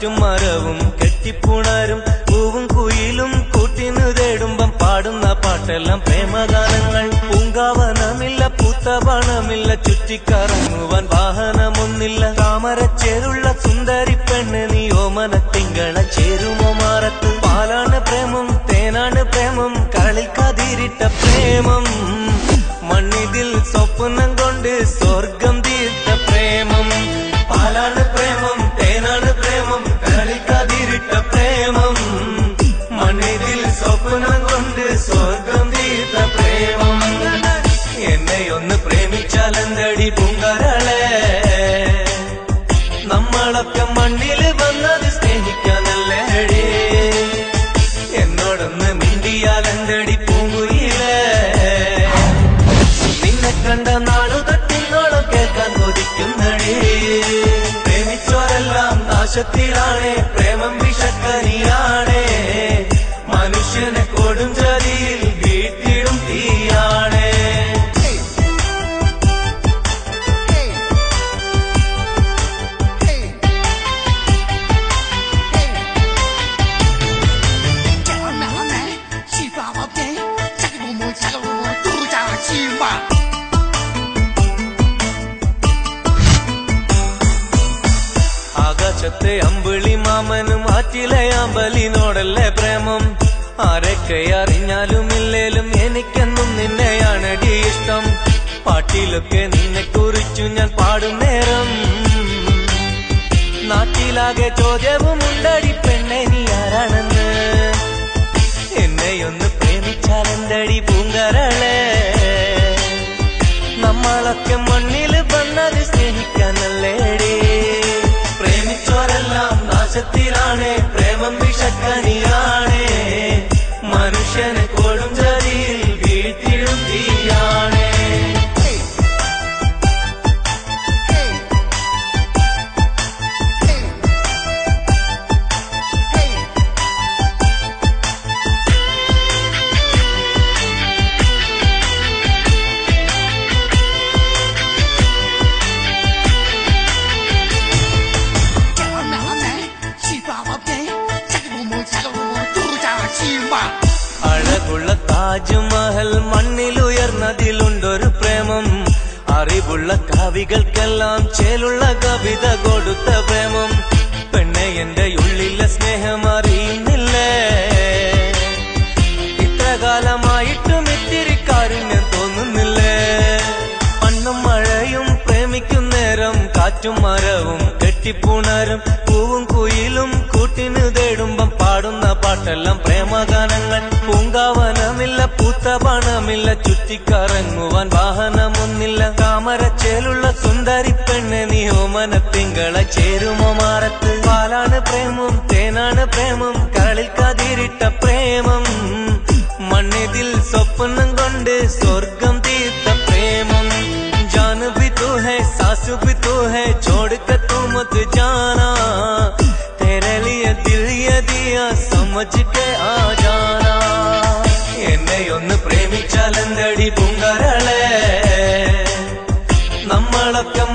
കാറ്റും മരവും കെട്ടിപ്പുണരും പൂവും കുയിലും കൂട്ടിനു തേടുമ്പം പാടുന്ന പാട്ടെല്ലാം പ്രേമഗാനങ്ങൾ. പൂങ്കാവനമില്ല പൂത്തപണമില്ല ചുറ്റിക്കറങ്ങുവാൻ വാഹനമൊന്നില്ല. താമരച്ചേരുള്ള സുന്ദരി പെണ്ണ് നീ ഓമന തിങ്കള ചേരുമോ മാറത്ത്. പാലാണ് പ്രേമം തേനാണ് പ്രേമം കരളിൽ കതിരിട്ട പ്രേമം. മണ്ണിതിൽ സ്വപ്നം കൊണ്ട് സ്വർഗം തീർത്ത പ്രേമം. പാലാണ് പ്രേമം തേനാണ് പ്രേമം കരളിൽ കതിരിട്ട പ്രേമം. മണ്ണിതിൽ സ്വപ്നം കൊണ്ട് സ്വർഗം തീർത്ത പ്രേമം. എന്നെയൊന്ന് പ്രേമിച്ചാലെന്തടി പൂങ്കരളെ. നമ്മളൊക്കെ മണ്ണിൽ വന്നത് സ്നേഹിക്കാനല്ലേടി. എന്നോടൊന്ന് മിണ്ടിയാലെന്തടി പൂങ്കുയിലേ. നിന്നെ കണ്ട നാളു തൊട്ടിന്നോളം കേൾക്കാൻ കൊതിക്കുന്നടി. പ്രേമിച്ചോരെല്ലാം നാശത്തിലാണേ പ്രേമം വിഷക്കനിയാണേ. മനുഷ്യനെ കൊടും ചതിയിൽ വീട്ടിടും തീയാണേ. ആകാശത്തെ അമ്പിളി മാമനും ആറ്റിലെ അമ്പലിനോടല്ലേ പ്രേമം. ആരൊക്കെ അറിഞ്ഞാലും ഇല്ലേലും എനിക്കെന്നും നിന്നെയാണടി ഇഷ്ടം. പാട്ടിലൊക്കെ നിന്നെ കുറിച്ചു ഞാൻ പാടും നേരം നാട്ടിലാകെ ചോദ്യവും ഉണ്ടടി പെണ്ണെ നീ ആരാണെന്ന്. എന്നെയൊന്ന് പ്രേമിച്ചാലെന്തടി പൂങ്കരളെ. നമ്മളൊക്കെ മണ്ണിൽ വന്നത് സ്നേഹിക്കാനല്ലേടി. പ്രേമിച്ചോരെല്ലാം നാശത്തിലാണേ പ്രേമം വിഷക്കനിയാണേ. മനുഷ്യനെ കൊടും ചതിയിൽ വീട്ടിടും തീയാണേ. അഴകുള്ള താജ്മഹൽ മണ്ണിലുയർന്നതിലുണ്ടൊരു പ്രേമം. അറിവുള്ള കവികൾക്കെല്ലാം ചേലുള്ള കവിത കൊടുത്ത പ്രേമം. പെണ്ണെ എന്റെ ഉള്ളിലെ സ്നേഹം അറിയുന്നില്ലേ. ഇത്ര കാലമായിട്ടും ഇത്തിരി കാരുണ്യം തോന്നുന്നില്ലേ. മണ്ണും മഴയും പ്രേമിക്കും നേരം കാറ്റും മരവും കെട്ടിപ്പുണരും പൂവും കുയിലും കൂട്ടിനു തേടുമ്പം പാടുന്ന പാട്ടെല്ലാം പ്രേമഗാനങ്ങൾ. പൂങ്കാവനമില്ല പൂത്തപണമില്ല ചുറ്റിക്കറങ്ങുവാൻ വാഹനമൊന്നില്ല. താമരച്ചേലുള്ള സുന്ദരി പെണ്ണ് നീ ഓമന തിങ്കള ചേരുമോ മാറത്ത്. പാലാണ് പ്രേമം തേനാണ് പ്രേമം കരളിൽ കതിരിട്ട പ്രേമം. മണ്ണിതിൽ സ്വപ്നം കൊണ്ട് സ്വർഗം തീർത്ത പ്രേമം. जान भी तू है सास भी तू है छोड़ कर तू मत जाना. तेरे लिए दिल ये दिया समझ के आ जाना. എന്നെയൊന്ന് പ്രേമിച്ചാലെന്തടി പൂങ്കരളെ. നമ്മളൊക്കെ